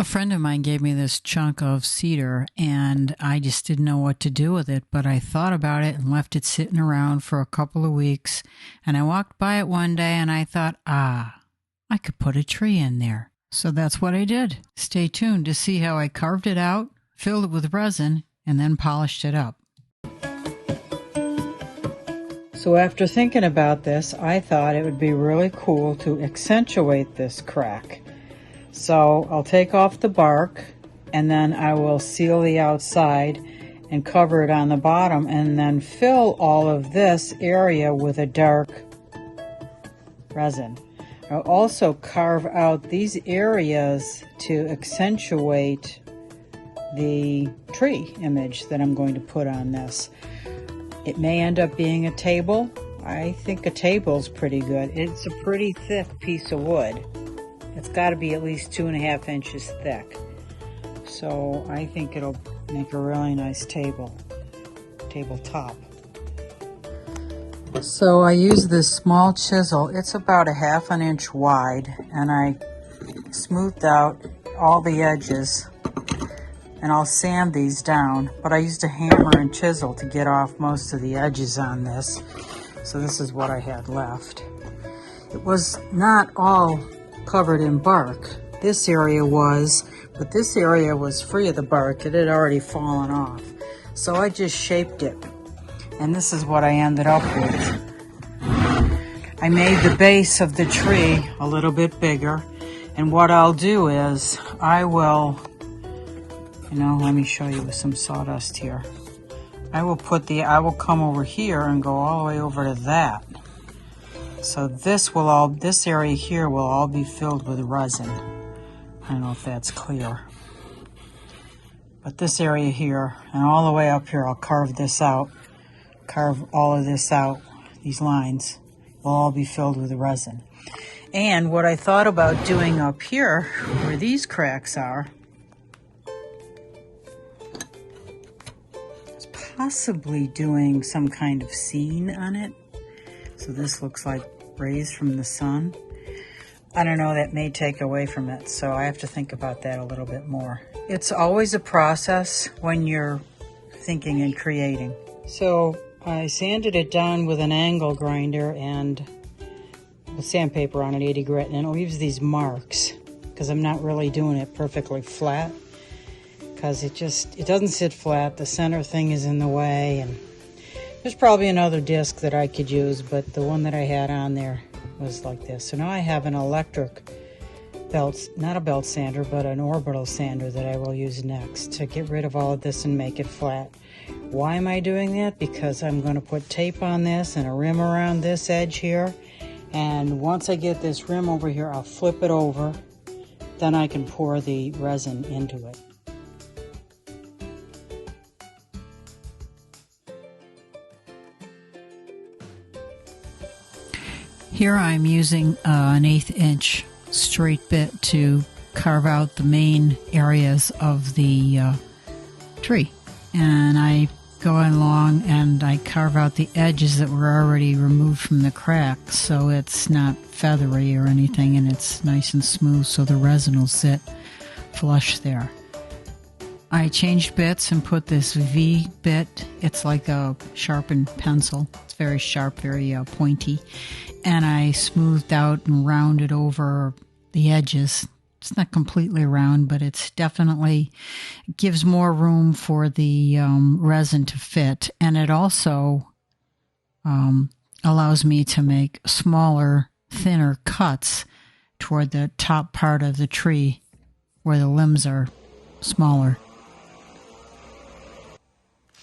A friend of mine gave me this chunk of cedar and I just didn't know what to do with it, but I thought about it and left it sitting around for a couple of weeks. And I walked by it one day and I thought, I could put a tree in there. So that's what I did. Stay tuned to see how I carved it out, filled it with resin, and then polished it up. So after thinking about this, I thought it would be really cool to accentuate this crack. So I'll take off the bark and then I will seal the outside and cover it on the bottom and then fill all of this area with a dark resin. I'll also carve out these areas to accentuate the tree image that I'm going to put on this. It may end up being a table. I think a table's pretty good. It's a pretty thick piece of wood. It's got to be at least 2.5 inches thick. So I think it'll make a really nice tabletop. So I use this small chisel. It's about 1/2 inch wide, and I smoothed out all the edges, and I'll sand these down. But I used a hammer and chisel to get off most of the edges on this. So this is what I had left. It was not all covered in bark. This area was, but this area was free of the bark. It had already fallen off. So I just shaped it, and this is what I ended up with. I made the base of the tree a little bit bigger, and what I'll do is I will, let me show you with some sawdust here. I will come over here and go all the way over to that. So this area here will all be filled with resin. I don't know if that's clear. But this area here and all the way up here, I'll carve this out. Carve all of this out. These lines will all be filled with resin. And what I thought about doing up here, where these cracks are, is possibly doing some kind of scene on it. So this looks like rays from the sun. I don't know, that may take away from it, so I have to think about that a little bit more. It's always a process when you're thinking and creating. So I sanded it down with an angle grinder and with sandpaper on it, 80 grit, and it leaves these marks because I'm not really doing it perfectly flat because it doesn't sit flat. The center thing is in the way, and there's probably another disc that I could use, but the one that I had on there was like this. So now I have an electric belt, not a belt sander, but an orbital sander that I will use next to get rid of all of this and make it flat. Why am I doing that? Because I'm going to put tape on this and a rim around this edge here. And once I get this rim over here, I'll flip it over. Then I can pour the resin into it. Here I'm using an 1/8 inch straight bit to carve out the main areas of the tree. And I go along and I carve out the edges that were already removed from the crack, so it's not feathery or anything, and it's nice and smooth so the resin will sit flush there. I changed bits and put this V bit. It's like a sharpened pencil. It's very sharp, very pointy. And I smoothed out and rounded over the edges. It's not completely round, but it's definitely gives more room for the resin to fit. And it also allows me to make smaller, thinner cuts toward the top part of the tree where the limbs are smaller.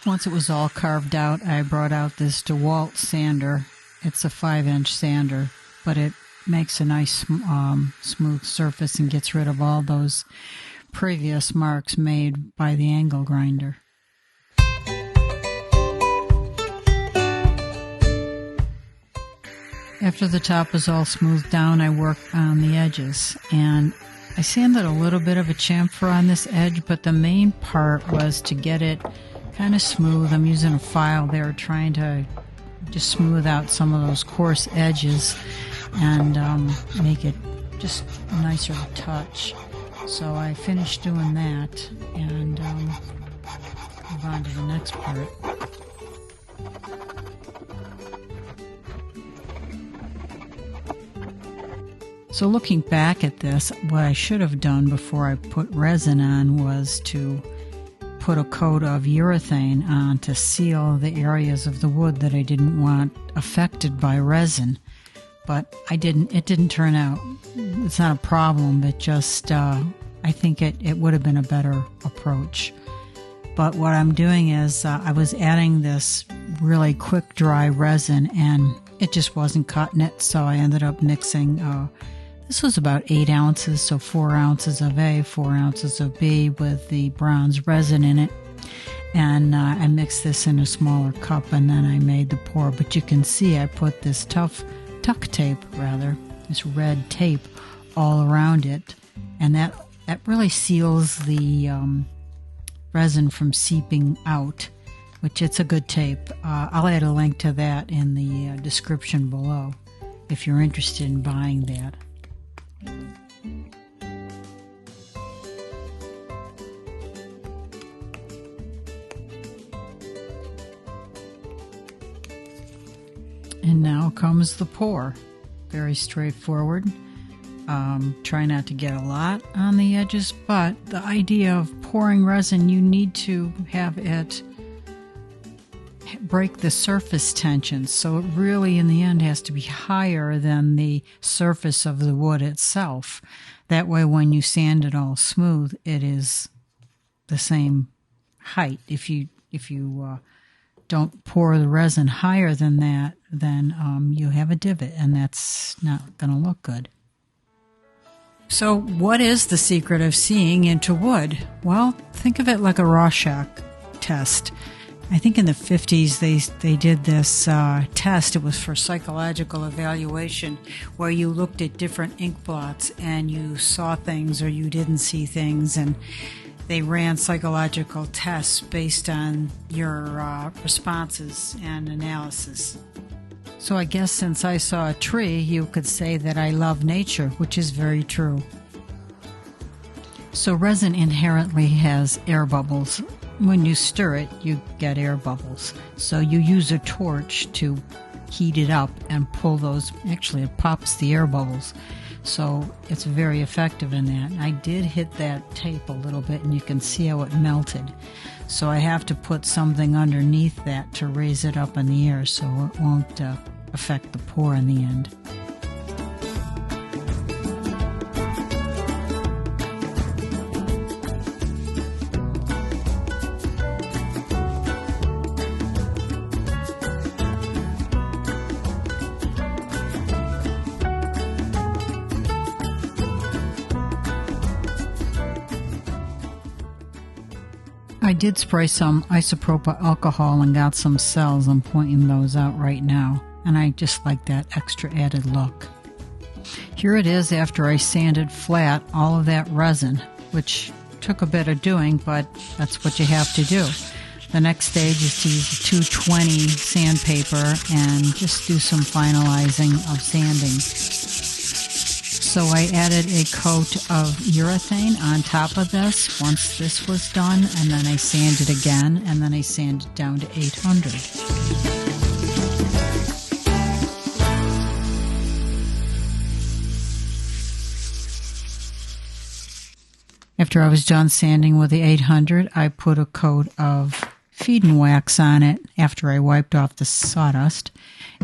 Once it was all carved out, I brought out this DeWalt sander. It's a 5-inch sander, but it makes a nice smooth surface and gets rid of all those previous marks made by the angle grinder. After the top is all smoothed down, I work on the edges, and I sanded a little bit of a chamfer on this edge, but the main part was to get it kind of smooth. I'm using a file there trying to just smooth out some of those coarse edges and make it just nicer to touch. So I finished doing that and move on to the next part. So looking back at this, what I should have done before I put resin on was to put a coat of urethane on to seal the areas of the wood that I didn't want affected by resin. But it didn't turn out. It's not a problem, it just, I think it would have been a better approach. But what I'm doing is I was adding this really quick dry resin and it just wasn't cutting it, so I ended up mixing, this was about 8 ounces, so 4 ounces of A, 4 ounces of B with the bronze resin in it. And I mixed this in a smaller cup and then I made the pour. But you can see I put this tuck tape, this red tape all around it. And that really seals the resin from seeping out, which it's a good tape. I'll add a link to that in the description below if you're interested in buying that. And now comes the pour. Very straightforward. Try not to get a lot on the edges, but the idea of pouring resin, you need to have it break the surface tension. So it really, in the end, has to be higher than the surface of the wood itself. That way, when you sand it all smooth, it is the same height. If you don't pour the resin higher than that, then you have a divot, and that's not going to look good. So what is the secret of seeing into wood? Well, think of it like a Rorschach test. I think in the 50s they did this test. It was for psychological evaluation where you looked at different ink blots and you saw things or you didn't see things, and they ran psychological tests based on your responses and analysis. So I guess since I saw a tree, you could say that I love nature, which is very true. So resin inherently has air bubbles. When you stir it, you get air bubbles. So you use a torch to heat it up and pull those. Actually, it pops the air bubbles. So it's very effective in that. I did hit that tape a little bit, and you can see how it melted. So I have to put something underneath that to raise it up in the air so it won't affect the pour in the end. I did spray some isopropyl alcohol and got some cells. I'm pointing those out right now, and I just like that extra added look. Here it is after I sanded flat all of that resin, which took a bit of doing, but that's what you have to do. The next stage is to use a 220 sandpaper and just do some finalizing of sanding. So I added a coat of urethane on top of this once this was done, and then I sanded again, and then I sanded down to 800. After I was done sanding with the 800, I put a coat of feed-in wax on it after I wiped off the sawdust.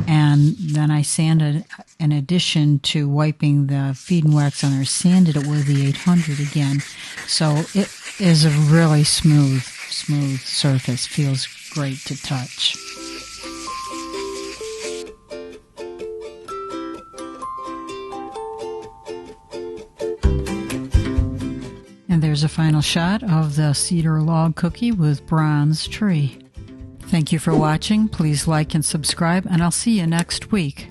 And then I sanded, in addition to wiping the feed-in wax on there, sanded it with the 800 again. So it is a really smooth surface. Feels great to touch. And there's a final shot of the cedar log cookie with bronze tree. Thank you for watching. Please like and subscribe, and I'll see you next week.